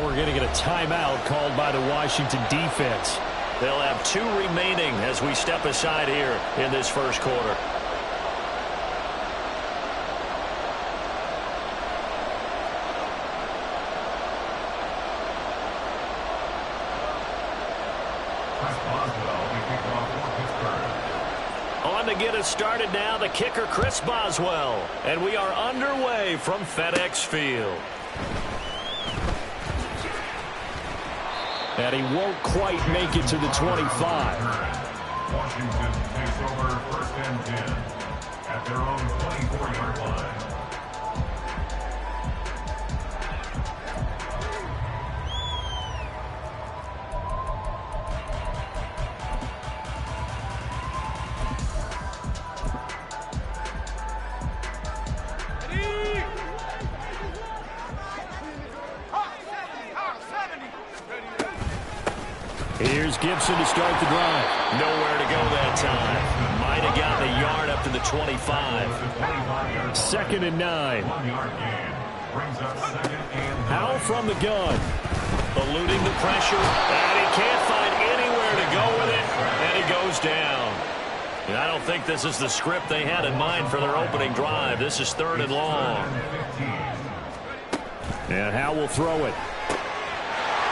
now we're going to get a timeout called by the Washington defense. They'll have 2 remaining as we step aside here in this first quarter. On to get us started now, the kicker, Chris Boswell. And we are underway from FedEx Field. And he won't quite make it to the 25. Washington takes over 1st and 10 at their own 24-yard line. Here's Gibson to start the drive. Nowhere to go that time. Might have gotten a yard up to the 25. 2nd and 9. Howell from the gun. Eluding the pressure. And he can't find anywhere to go with it. And he goes down. And I don't think this is the script they had in mind for their opening drive. This is 3rd and long. And Howell will throw it.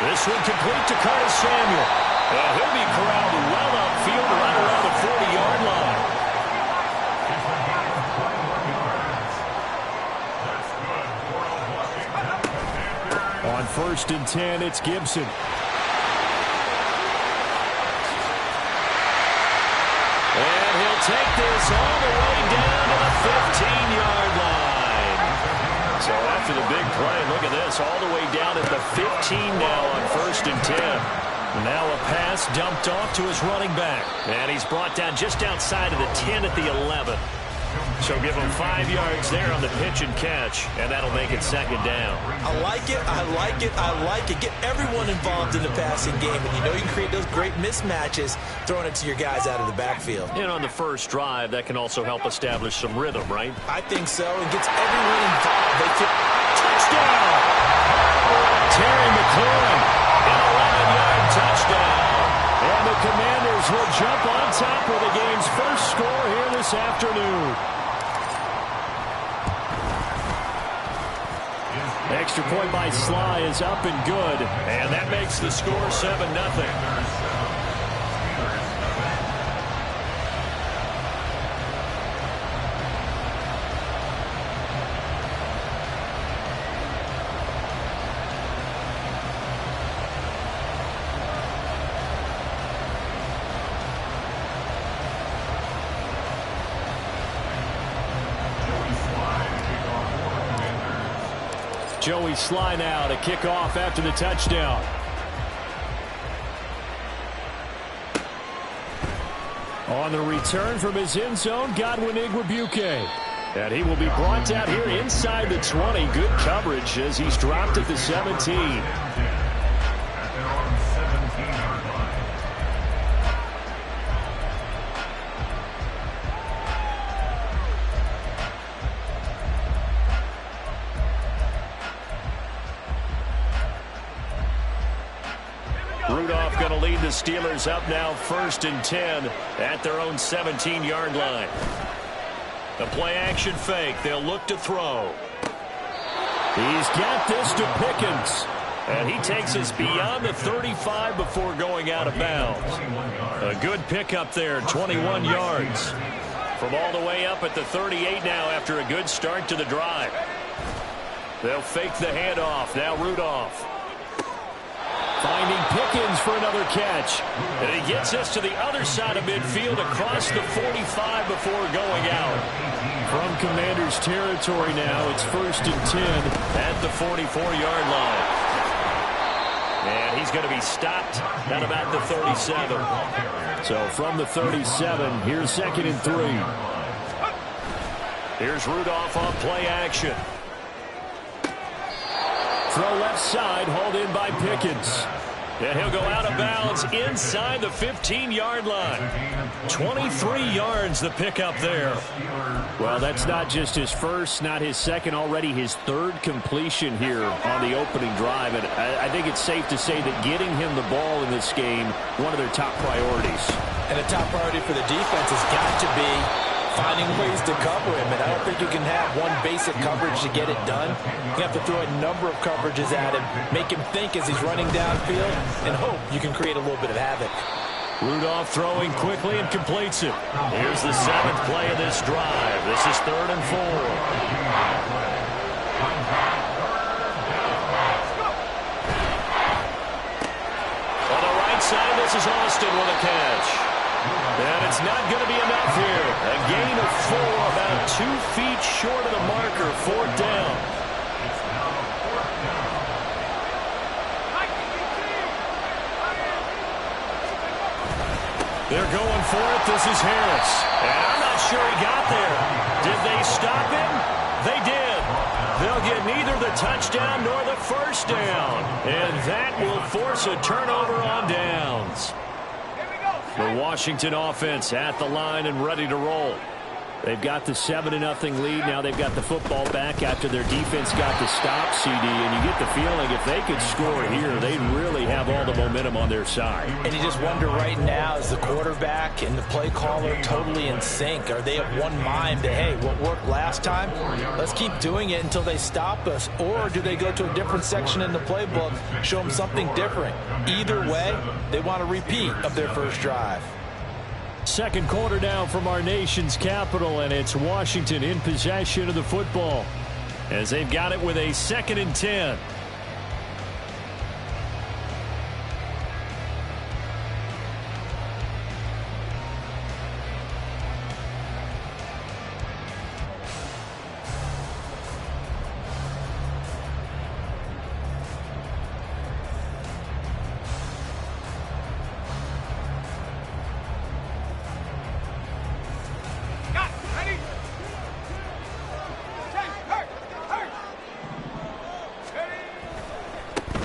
This one complete to Curtis Samuel. And he'll be corralled well upfield right around the 40-yard line. On 1st and 10, it's Gibson. And he'll take this all the way down to the 15-yard line. So after the big play, look at this, all the way down at the 15 now on 1st and 10. Now a pass dumped off to his running back. And he's brought down just outside of the 10 at the 11. So give him 5 yards there on the pitch and catch, and that'll make it 2nd down. I like it, I like it, I like it. Get everyone involved in the passing game, and you know you can create those great mismatches throwing it to your guys out of the backfield. And on the first drive, that can also help establish some rhythm, right? I think so, and gets everyone involved. They can... Touchdown! Terry McLaurin. An 11-yard touchdown. And the Commanders will jump on top of the game's first score here this afternoon. Extra point by Sly is up and good. And that makes the score 7-0. Joey Sly now to kick off after the touchdown. On the return from his end zone, Godwin Igwebuike. And he will be brought down here inside the 20. Good coverage as he's dropped at the 17. Rudolph going to lead the Steelers up now 1st and 10 at their own 17-yard line. The play action fake. They'll look to throw. He's got this to Pickens. And he takes us beyond the 35 before going out of bounds. A good pickup there, 21 yards. From all the way up at the 38 now after a good start to the drive. They'll fake the handoff. Now Rudolph. Finding Pickens for another catch. And he gets us to the other side of midfield across the 45 before going out. From Commanders territory now, it's 1st and 10 at the 44-yard line. And he's going to be stopped at about the 37. So from the 37, here's 2nd and 3. Here's Rudolph on play action. Throw left side, hauled in by Pickens. And he'll go out of bounds inside the 15-yard line. 23 yards the pickup there. Well, that's not just his first, not his second, already his third completion here on the opening drive. And I think it's safe to say that getting him the ball in this game, one of their top priorities. And a top priority for the defense has got to be finding ways to cover him. And I don't think you can have one basic coverage to get it done. You have to throw a number of coverages at him, make him think as he's running downfield, and hope you can create a little bit of havoc. Rudolph throwing quickly and completes it. Here's the 7th play of this drive. This is 3rd and 4. On the right side, this is Austin with a catch. And it's not going to be enough here. A gain of 4, about 2 feet short of the marker, 4th down. They're going for it. This is Harris. And I'm not sure he got there. Did they stop him? They did. They'll get neither the touchdown nor the first down. And that will force a turnover on downs. The Washington offense at the line and ready to roll. They've got the 7-0 lead. Now they've got the football back after their defense got the stop, CD. And you get the feeling if they could score here, they'd really have all the momentum on their side. And you just wonder right now, is the quarterback and the play caller totally in sync? Are they of one mind that, hey, what worked last time, let's keep doing it until they stop us? Or do they go to a different section in the playbook, show them something different? Either way, they want a repeat of their first drive. Second quarter now from our nation's capital, and it's Washington in possession of the football as they've got it with a 2nd and 10.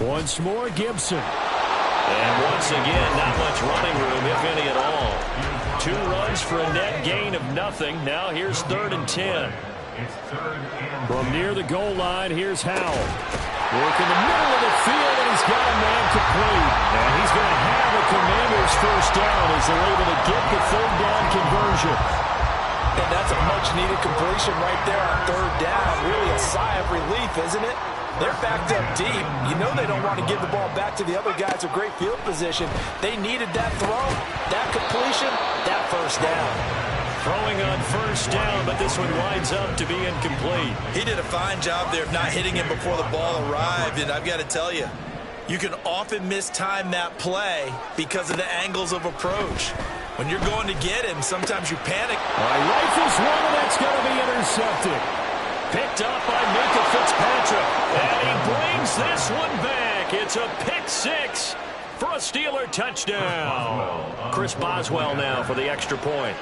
Once more, Gibson. And once again, not much running room, if any at all. 2 runs for a net gain of nothing. Now here's 3rd and 10. From near the goal line, here's Howell. Work in the middle of the field, and he's got a man complete. And he's going to have a Commanders first down as they're able to get the 3rd down conversion. And that's a much-needed completion right there on 3rd down. Really a sigh of relief, isn't it? They're backed up deep. You know they don't want to give the ball back to the other guys with great field position. They needed that throw, that completion, that first down. Throwing on first down, but this one winds up to be incomplete. He did a fine job there of not hitting him before the ball arrived, and I've got to tell you, you can often mistime that play because of the angles of approach. When you're going to get him, sometimes you panic. Rifles one, and that's going to be intercepted. Picked up by Minka Fitzpatrick. And he brings this one back. It's a pick 6 for a Steeler touchdown. Chris Boswell now for the extra point.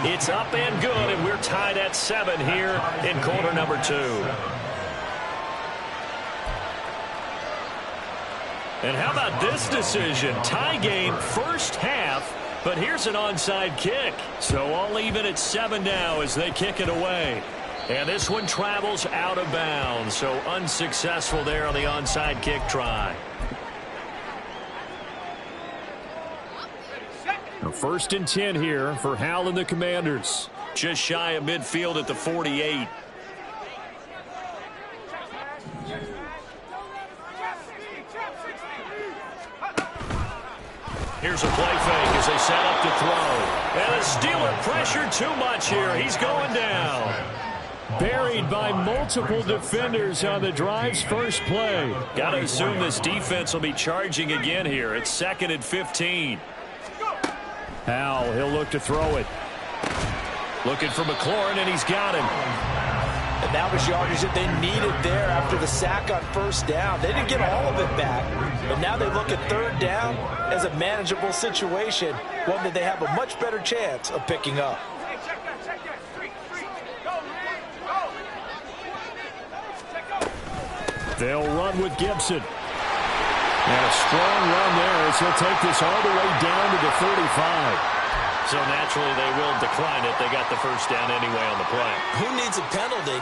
It's up and good, and we're tied at 7 here in quarter number 2. And how about this decision? Tie game first half. But here's an onside kick. So all even at 7 now as they kick it away. And this one travels out of bounds. So unsuccessful there on the onside kick try. A 1st and 10 here for Howell and the Commanders. Just shy of midfield at the 48. Here's a play fake as they set up to throw. And the Steeler pressure too much here. He's going down. Buried by multiple defenders on the drive's first play. Got to assume this defense will be charging again here. It's 2nd and 15. Howell, he'll look to throw it. Looking for McLaurin, and he's got him. And that was yardage that they needed there after the sack on first down. They didn't get all of it back, but now they look at 3rd down as a manageable situation, one that they have a much better chance of picking up. They'll run with Gibson. And a strong run there as he'll take this all the way down to the 35. So naturally they will decline it. They got the first down anyway on the play. Who needs a penalty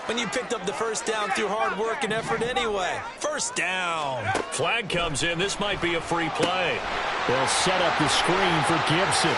when you picked up the first down through hard work and effort anyway? First down. Flag comes in. This might be a free play. They'll set up the screen for Gibson.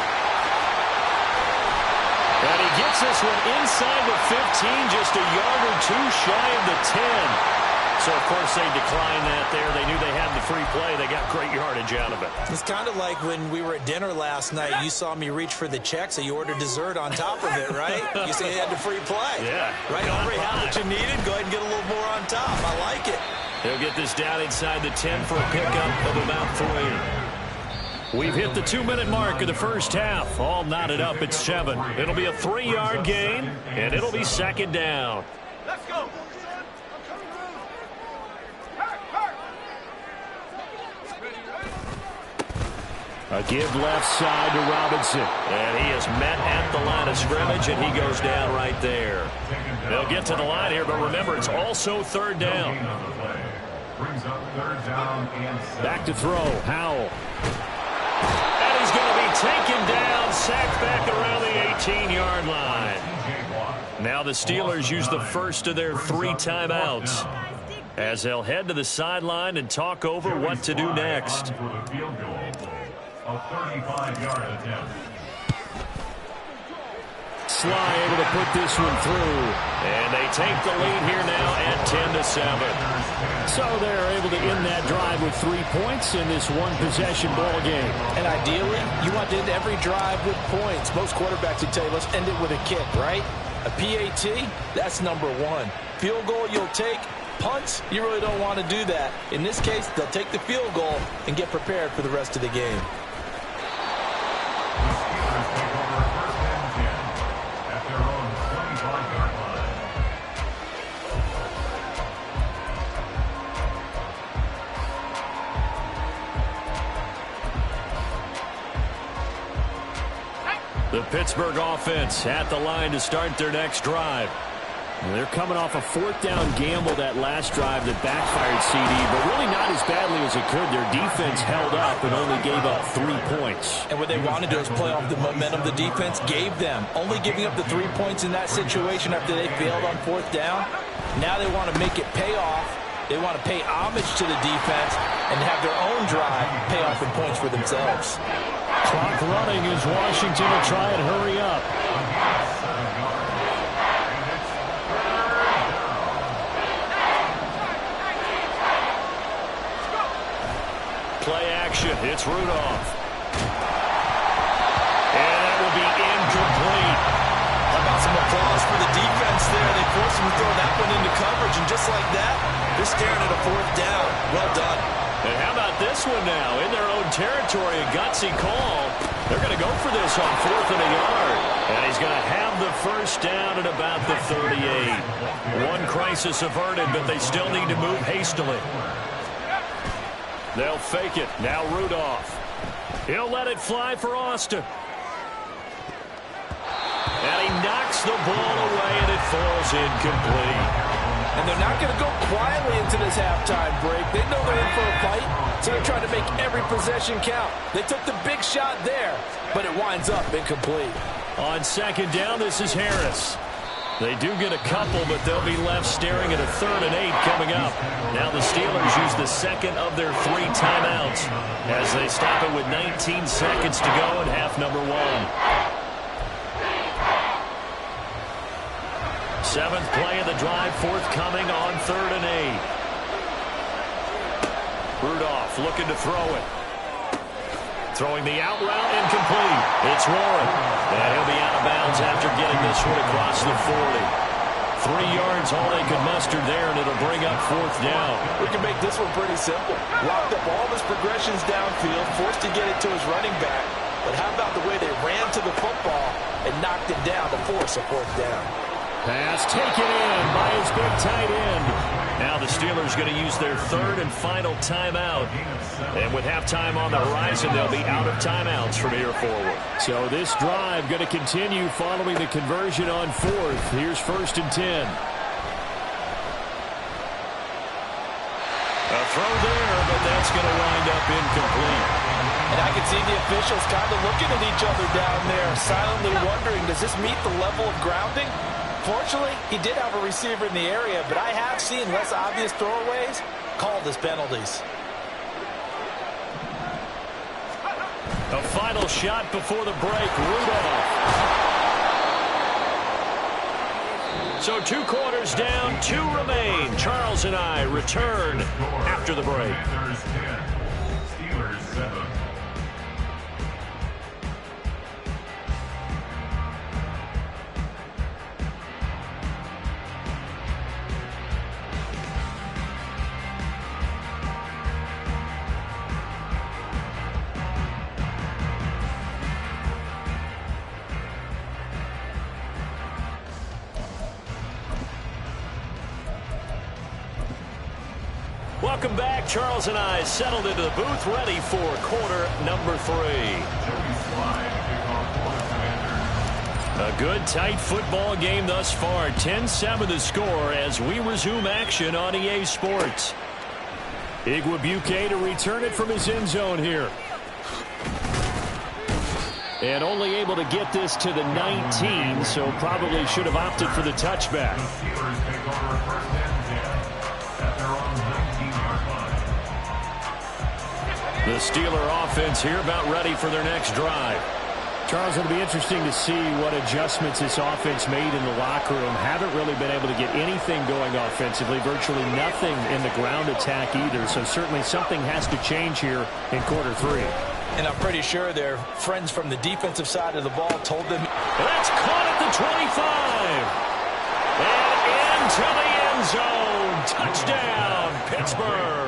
And he gets this one inside the 15, just a yard or two shy of the 10. So, of course, they declined that there. They knew they had the free play. They got great yardage out of it. It's kind of like when we were at dinner last night. You saw me reach for the check, so you ordered dessert on top of it, right? You say you had the free play. Yeah. Right, Aubrey, how much you needed? Go ahead and get a little more on top. I like it. He'll get this down inside the 10 for a pickup of about 3. We've hit the 2-minute mark of the first half. All knotted up at 7. It'll be a 3-yard gain, and it'll be second down. Let's go. A give left side to Robinson. And he is met at the line of scrimmage, and he goes down right there. They'll get to the line here, but remember, it's also third down. Brings up third down and 7. Back to throw. Howell. And he's going to be taken down, sacked back around the 18-yard line. Now the Steelers use the first of their 3 timeouts as they'll head to the sideline and talk over what to do next. A 35-yard attempt. Sly able to put this one through. And they take the lead here now at 10-7. So they're able to end that drive with 3 points in this one-possession ball game. And ideally, you want to end every drive with points. Most quarterbacks would tell you, let's end it with a kick, right? A PAT, that's number 1. Field goal you'll take. Punts, you really don't want to do that. In this case, they'll take the field goal and get prepared for the rest of the game. The Pittsburgh offense at the line to start their next drive. They're coming off a 4th down gamble that last drive that backfired CD, but really not as badly as it could. Their defense held up and only gave up 3 points. And what they want to do is play off the momentum the defense gave them. Only giving up the 3 points in that situation after they failed on 4th down. Now they want to make it pay off. They want to pay homage to the defense and have their own drive pay off in points for themselves. Clock running as Washington will try and hurry up. Play action. It's Rudolph. And that will be incomplete. How about some applause for the defense there? They forced him to throw that one into coverage, and just like that, they're staring at a 4th down. Well done. And how about this one now? In their own territory, a gutsy call. They're going to go for this on 4th and a yard. And he's going to have the first down at about the 38. One crisis averted, but they still need to move hastily. They'll fake it. Now Rudolph. He'll let it fly for Austin. And he knocks the ball away, and it falls incomplete. And they're not going to go quietly into this halftime break. They know they're in for a fight, so they're trying to make every possession count. They took the big shot there, but it winds up incomplete. On 2nd down, this is Harris. They do get a couple, but they'll be left staring at a 3rd and 8 coming up. Now the Steelers use the second of their 3 timeouts as they stop it with 19 seconds to go in half number 1. 7th play of the drive, forthcoming on 3rd and 8. Rudolph looking to throw it. Throwing the out route, incomplete. It's Warren. And he'll be out of bounds after getting this one across the 40. 3 yards, all they could muster there, and it'll bring up 4th down. We can make this one pretty simple. Locked up all his progressions downfield, forced to get it to his running back. But how about the way they ran to the football and knocked it down to force a 4th down? Pass taken in by his big tight end. Now the Steelers going to use their 3rd and final timeout. And with halftime on the horizon, they'll be out of timeouts from here forward. So this drive going to continue following the conversion on 4th. Here's 1st and 10. A throw there, but that's going to wind up incomplete. And I can see the officials kind of looking at each other down there, silently wondering, does this meet the level of grounding? Fortunately, he did have a receiver in the area, but I have seen less obvious throwaways called as penalties. A final shot before the break, Rudolph. So 2 quarters down, 2 remain. Charles and I return after the break. Commanders 10, Steelers 7. Welcome back. Charles and I settled into the booth, ready for quarter number 3. A good, tight football game thus far. 10-7 the score as we resume action on EA Sports. Igwebuike to return it from his end zone here. And only able to get this to the 19, so probably should have opted for the touchback. The Steeler offense here about ready for their next drive. Charles, it'll be interesting to see what adjustments this offense made in the locker room. Haven't really been able to get anything going offensively, virtually nothing in the ground attack either. So certainly something has to change here in quarter 3. And I'm pretty sure their friends from the defensive side of the ball told them. That's caught at the 25. And into the end zone. Touchdown, Pittsburgh.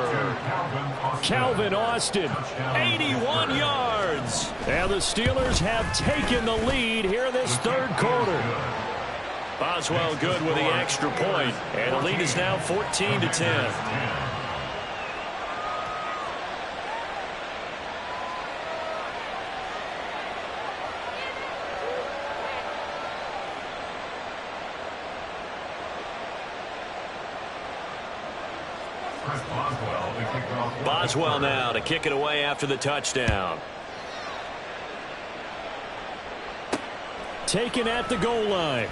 Calvin Austin, 81 yards. And the Steelers have taken the lead here in this 3rd quarter. Boswell good with the extra point. And the lead is now 14-10. Boswell now to kick it away after the touchdown. Taken at the goal line.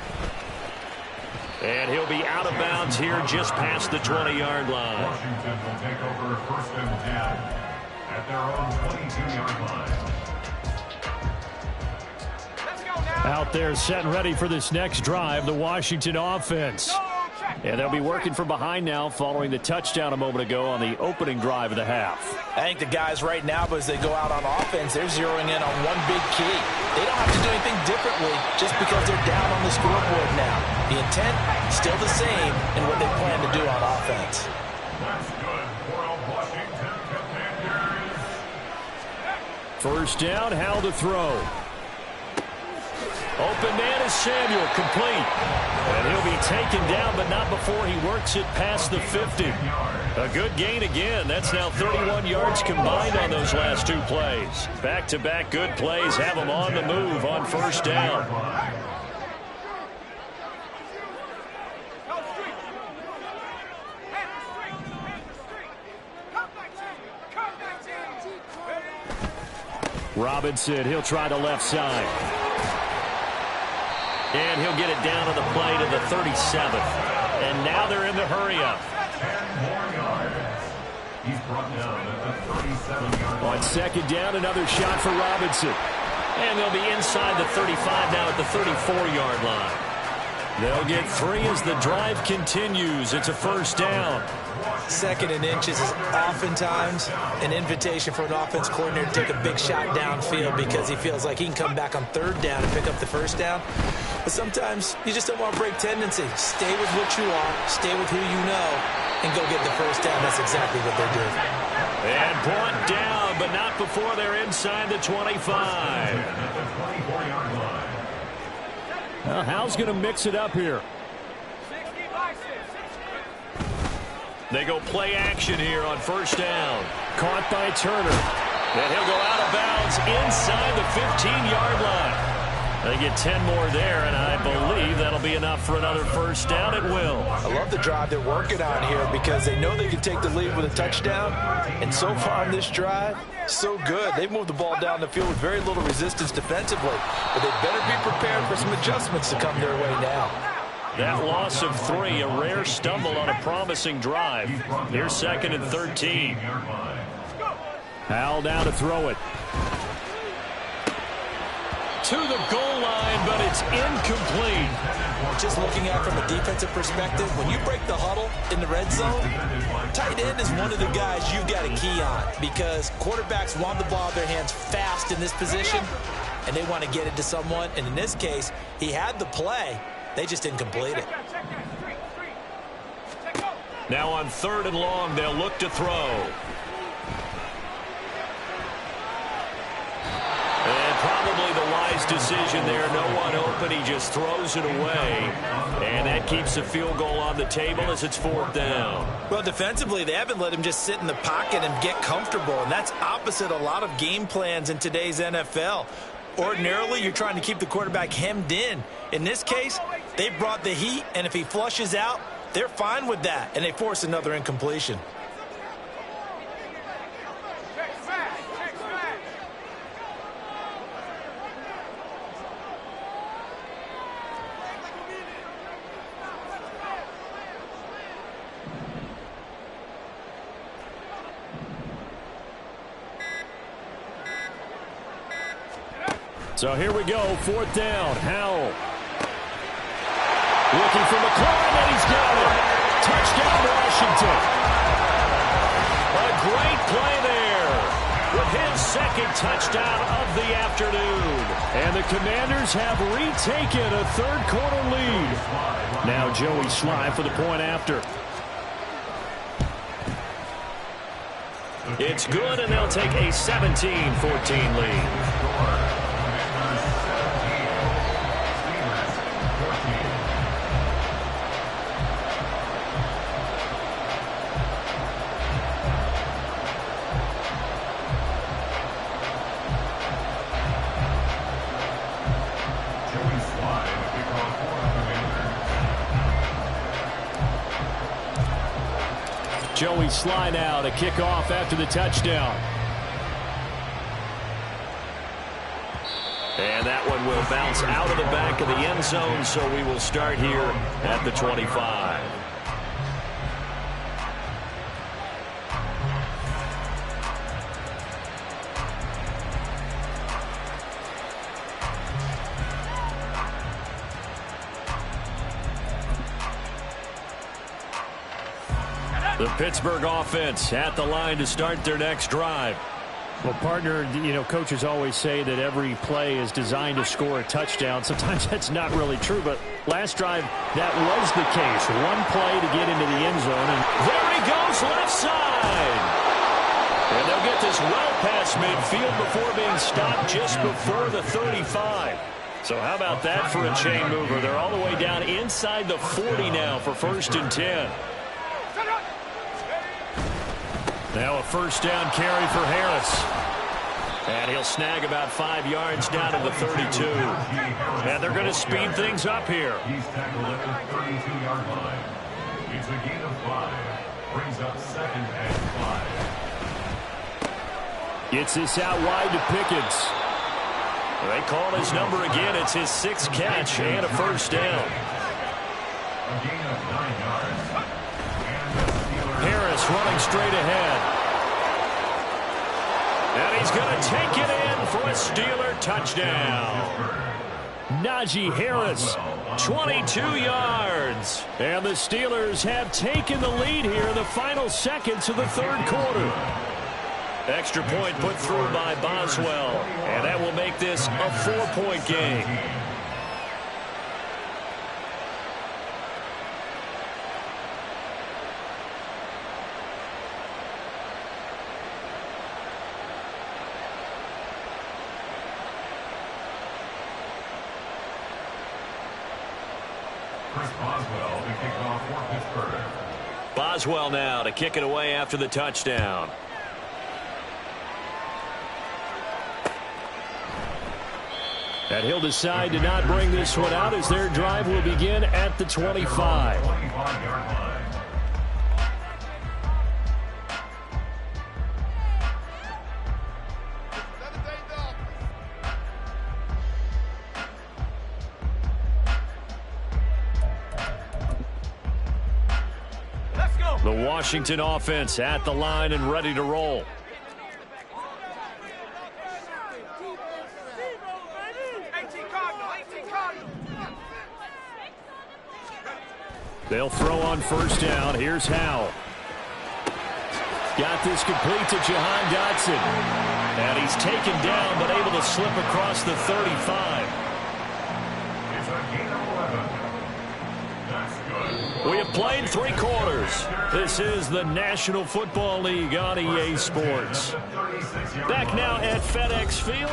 And he'll be out of bounds here just past the 20-yard line. Washington will take over 1st and 10 at their own 22-yard line. Out there set and ready for this next drive, the Washington offense. And they'll be working from behind now following the touchdown a moment ago on the opening drive of the half. I think the guys right now, as they go out on offense, they're zeroing in on one big key. They don't have to do anything differently just because they're down on the scoreboard now. The intent, still the same in what they plan to do on offense. That's good for a Washington Commanders. First down, Howell to throw. Open man is Samuel, complete. And he'll be taken down, but not before he works it past the 50. A good gain again. That's now 31 yards combined on those last 2 plays. Back-to-back good plays have him on the move on first down. Robinson, he'll try the left side. And he'll get it down to the play to the 37th. And now they're in the hurry-up. 10 more yards. He's brought down at the 37-yard line. On second down, another shot for Robinson. And they'll be inside the 35 now at the 34-yard line. They'll get 3 as the drive continues. It's a first down. 2nd and inches is oftentimes an invitation for an offense coordinator to take a big shot downfield because he feels like he can come back on 3rd down and pick up the first down. But sometimes you just don't want to break tendency. Stay with what you are, stay with who you know, and go get the first down. That's exactly what they did. And brought down, but not before they're inside the 25. Well, Howell's going to mix it up here. They go play action here on first down. Caught by Turner. And he'll go out of bounds inside the 15-yard line. They get 10 more there, and I believe that'll be enough for another first down. It will. I love the drive they're working on here because they know they can take the lead with a touchdown. And so far on this drive, so good. They've moved the ball down the field with very little resistance defensively. But they better be prepared for some adjustments to come their way now. That loss of 3, a rare stumble on a promising drive. Here's 2nd and 13. Howell down to throw it. To the goal line, but it's incomplete. Just looking at it from a defensive perspective, when you break the huddle in the red zone, tight end is one of the guys you've got a key on because quarterbacks want the ball in their hands fast in this position, and they want to get it to someone. And in this case, he had the play. They just didn't complete it. Now on 3rd and long, they'll look to throw. And probably the wise decision there. No one open. He just throws it away. And that keeps the field goal on the table as it's 4th down. Well, defensively, they haven't let him just sit in the pocket and get comfortable. And that's opposite a lot of game plans in today's NFL. Ordinarily, you're trying to keep the quarterback hemmed in. In this case, they brought the heat, and if he flushes out, they're fine with that, and they force another incompletion. So here we go, 4th down. Howell. Looking for McLaurin, and he's got it. Touchdown, Washington. A great play there with his 2nd touchdown of the afternoon. And the Commanders have retaken a 3rd quarter lead. Now Joey Sly for the point after. It's good, and they'll take a 17-14 lead. Joey Sly now to kick off after the touchdown. And that one will bounce out of the back of the end zone, so we will start here at the 25. The Pittsburgh offense at the line to start their next drive. Well, partner, you know, coaches always say that every play is designed to score a touchdown. Sometimes that's not really true, but last drive, that was the case. One play to get into the end zone. And there he goes, left side. And they'll get this well past midfield before being stopped just before the 35. So how about that for a chain mover? They're all the way down inside the 40 now for 1st and 10. Now a 1st down carry for Harris. And he'll snag about 5 yards down to the 32. And they're going to speed things up here. He's tackled at the 32-yard line. It's a gain of 5. Brings up 2nd and 5. Gets this out wide to Pickens. They call his number again. It's his 6th catch and a 1st down. A gain of 9 yards. Harris running straight ahead. And he's going to take it in for a Steeler touchdown. Najee Harris, 22 yards. And the Steelers have taken the lead here in the final seconds of the 3rd quarter. Extra point put through by Boswell. And that will make this a 4-point game. Boswell now to kick it away after the touchdown. And he'll decide to not bring this one out as their drive will begin at the 25. The Washington offense at the line and ready to roll. They'll throw on first down. Here's Howell. Got this complete to Jahan Dotson. And he's taken down but able to slip across the 35. It's a gain of 11. That's good. We have played 3 quarters. This is the National Football League on EA Sports. Back now at FedEx Field.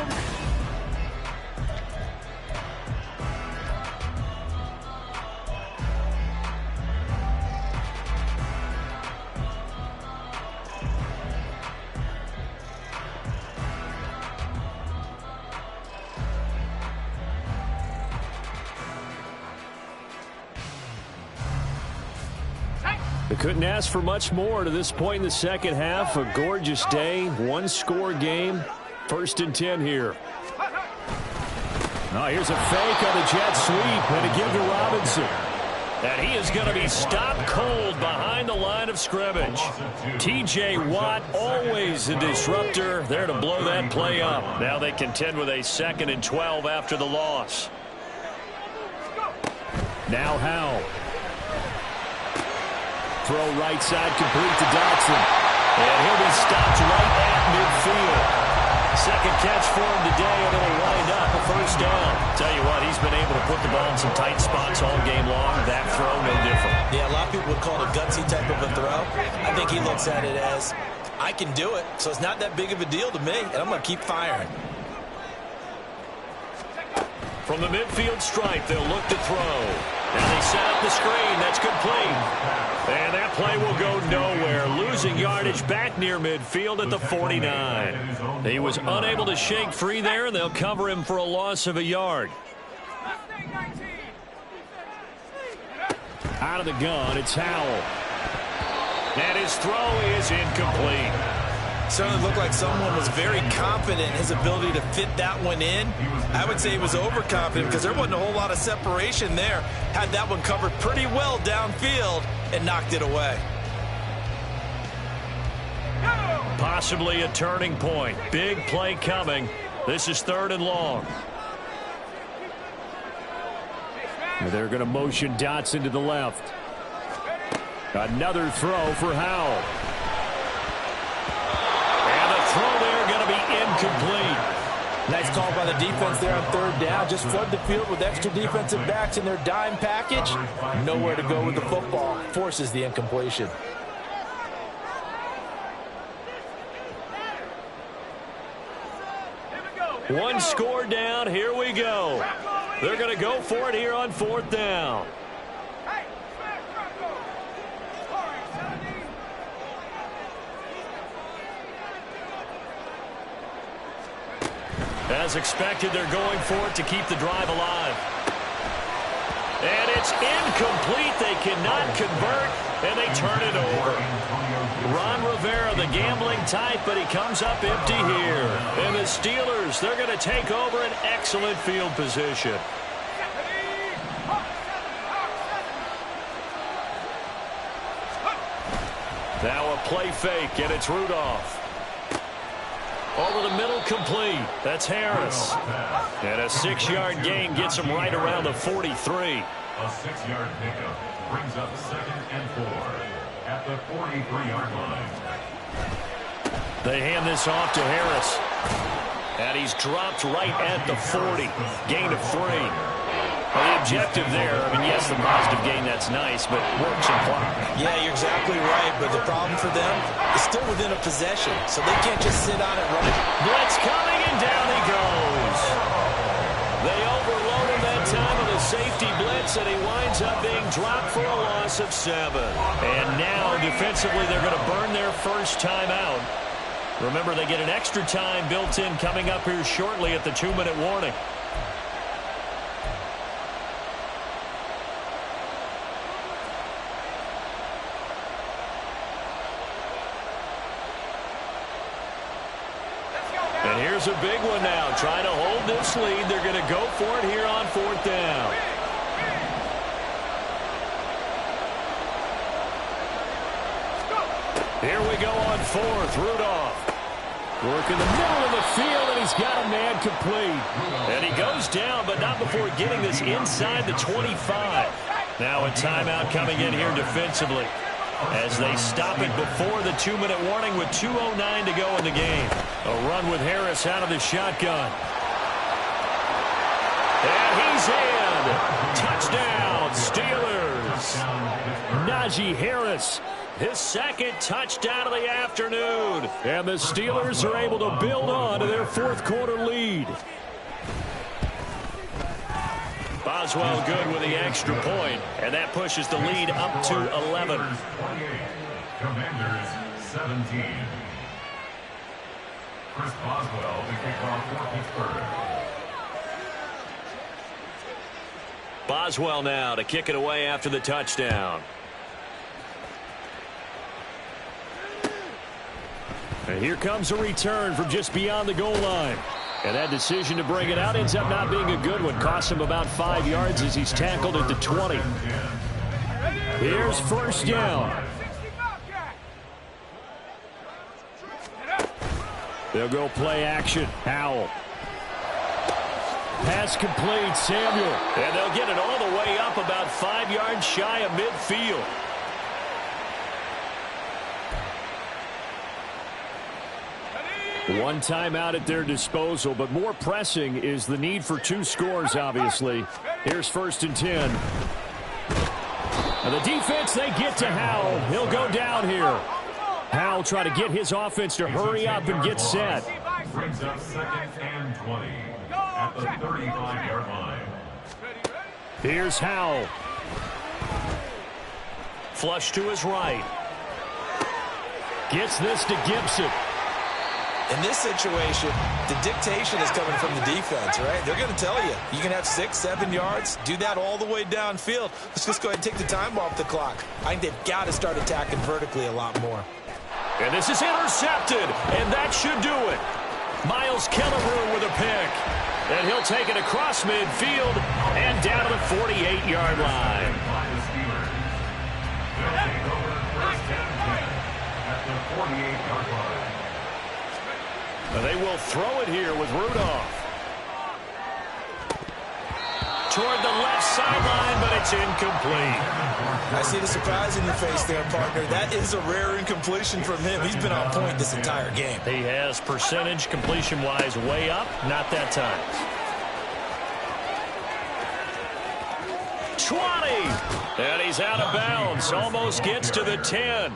They couldn't ask for much more to this point in the second half. A gorgeous day, 1-score game. 1st and 10 here. Now here's a fake on the jet sweep and a give to Robinson. And he is going to be stopped cold behind the line of scrimmage. T.J. Watt, always a disruptor, there to blow that play up. Now they contend with a 2nd and 12 after the loss. Now Howell. Throw right side complete to Dotson. And he'll be stopped right at midfield. 2nd catch for him today, and it'll wind up a first down. Tell you what, he's been able to put the ball in some tight spots all game long. That throw, no different. Yeah, a lot of people would call it a gutsy type of a throw. I think he looks at it as, I can do it, so it's not that big of a deal to me, and I'm going to keep firing. From the midfield stripe, they'll look to throw. And they set up the screen. That's complete. And that play will go nowhere. Losing yardage back near midfield at the 49. He was unable to shake free there, and they'll cover him for a loss of a yard. Out of the gun, it's Howell. And his throw is incomplete. Certainly looked like someone was very confident in his ability to fit that one in. I would say he was overconfident because there wasn't a whole lot of separation there. Had that one covered pretty well downfield and knocked it away. Possibly a turning point. Big play coming. This is 3rd and long. They're going to motion Dotson to the left. Another throw for Howell. Throw there going to be incomplete. Nice call by the defense there on 3rd down. Just flood the field with extra defensive backs in their dime package. Nowhere to go with the football. Forces the incompletion. One score down. Here we go. They're going to go for it here on 4th down. As expected, they're going for it to keep the drive alive. And it's incomplete. They cannot convert, and they turn it over. Ron Rivera, the gambling type, but he comes up empty here. And the Steelers, they're going to take over an excellent field position. Now a play fake, and it's Rudolph. Over the middle, complete. That's Harris. And a 6-yard gain gets him right around the 43. A 6-yard pickup brings up 2nd and 4 at the 43-yard line. They hand this off to Harris. And he's dropped right at the 40. Gain of 3. Well, the objective there, I mean, yes, the positive gain, that's nice, but work some clock. Yeah, you're exactly right, but the problem for them is still within a possession, so they can't just sit on it running. Blitz coming, and down he goes. They overload him that time with a safety blitz, and he winds up being dropped for a loss of 7. And now, defensively, they're going to burn their first time out. Remember, they get an extra time built in coming up here shortly at the 2-minute warning. And here's a big one now. Trying to hold this lead. They're going to go for it here on 4th down. Here we go on 4th. Rudolph. Working the middle of the field, and he's got a man complete. And he goes down, but not before getting this inside the 25. Now a timeout coming in here defensively as they stop it before the 2-minute warning with 2:09 to go in the game. A run with Harris out of the shotgun. And he's in. Touchdown, Steelers. Najee Harris, his second touchdown of the afternoon. And the Steelers are able to build on to their 4th quarter lead. Boswell good with the extra point, and that pushes the lead up to 11. Commanders 17. Chris Boswell to kick off for Pittsburgh. Boswell now to kick it away after the touchdown. And here comes a return from just beyond the goal line. And that decision to bring it out ends up not being a good one. Costs him about 5 yards as he's tackled at the 20. Here's 1st down. They'll go play action. Howell. Pass complete. Samuel. And they'll get it all the way up about 5 yards shy of midfield. One timeout at their disposal, but more pressing is the need for 2 scores, obviously. Here's 1st and 10. And the defense, they get to Howell. He'll go down here. Howell try to get his offense to hurry up and get set. Brings up 2nd and 20 at the 35-yard line. Here's Howell. Flush to his right. Gets this to Gibson. In this situation, the dictation is coming from the defense, right? They're going to tell you, you can have 6, 7 yards, do that all the way downfield. Let's just go ahead and take the time off the clock. I think they've got to start attacking vertically a lot more. And this is intercepted, and that should do it. Miles Killebrew with a pick. And he'll take it across midfield and down to the 48-yard line. They'll take over 1st and 10 at the 48-yard line. They will throw it here with Rudolph. Toward the left sideline, but it's incomplete. I see the surprise in your face there, partner. That is a rare incompletion from him. He's been on point this entire game. He has percentage completion-wise way up, not that time. 20, and he's out of bounds. Almost gets to the 10.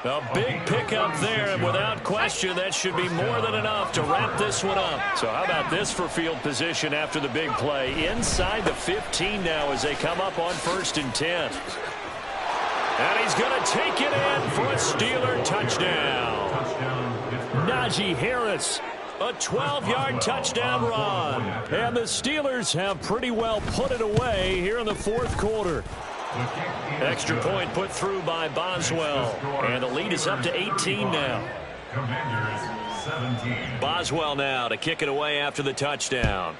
A big pickup there, and without question, that should be more than enough to wrap this one up. So how about this for field position after the big play? Inside the 15 now as they come up on 1st and 10. And he's going to take it in for a Steeler touchdown. Najee Harris, a 12-yard touchdown run. And the Steelers have pretty well put it away here in the 4th quarter. Extra point put through by Boswell. And the lead is up to 18 now. Commanders 17. Boswell now to kick it away after the touchdown.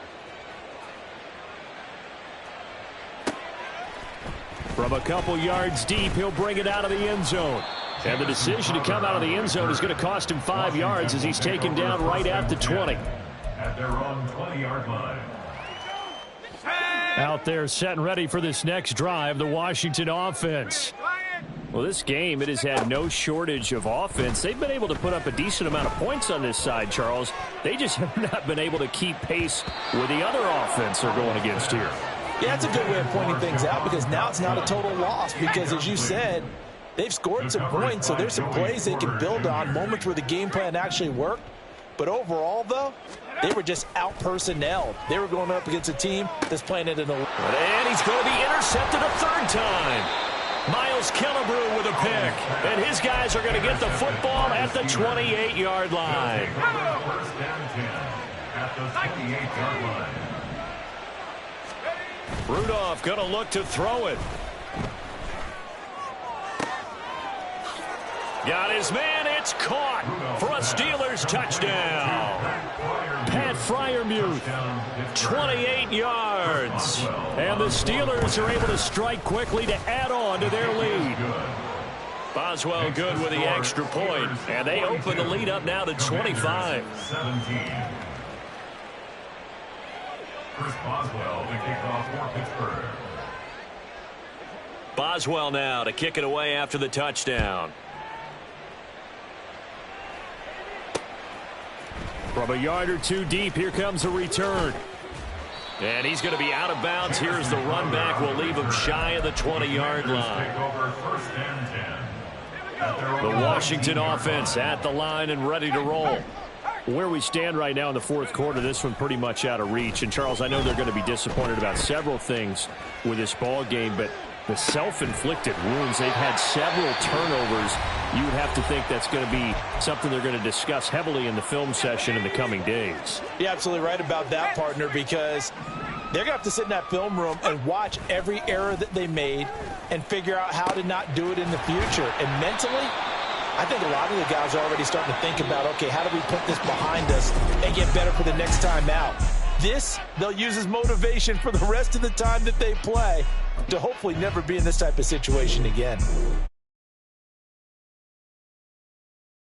From a couple yards deep, he'll bring it out of the end zone. And the decision to come out of the end zone is going to cost him 5 yards as he's taken down right at the 20. At their own 20-yard line. Out there set and ready for this next drive, the Washington offense. Well, this game, it has had no shortage of offense. They've been able to put up a decent amount of points on this side, Charles. They just have not been able to keep pace with the other offense they're going against here. Yeah, that's a good way of pointing things out because now it's not a total loss because, as you said, they've scored some points, so there's some plays they can build on, moments where the game plan actually worked. But overall, though, they were just out-personnelled. They were going up against a team that's playing it in a... And he's going to be intercepted a 3rd time. Miles Killebrew with a pick. And his guys are going to get the football at the 28-yard line. 1st and 10 at the 28-yard line. Rudolph going to look to throw it. Got his man. It's caught for a Steelers touchdown. Pat Freiermuth, 28 yards. And the Steelers are able to strike quickly to add on to their lead. Boswell good with the extra point, and they open the lead up now to 25. Chris Boswell to kick off for Pittsburgh. Boswell now to kick it away after the touchdown. From a yard or two deep, here comes a return. And he's going to be out of bounds. Here's the run back. We'll leave him shy of the 20-yard line. The Washington offense at the line and ready to roll. Where we stand right now in the fourth quarter, this one pretty much out of reach. And, Charles, I know they're going to be disappointed about several things with this ball game, but the self-inflicted wounds, they've had several turnovers. You would have to think that's going to be something they're going to discuss heavily in the film session in the coming days. You're absolutely right about that, partner, because they're going to have to sit in that film room and watch every error that they made and figure out how to not do it in the future. And mentally, I think a lot of the guys are already starting to think about, okay, how do we put this behind us and get better for the next time out? This, they'll use as motivation for the rest of the time that they play to hopefully never be in this type of situation again.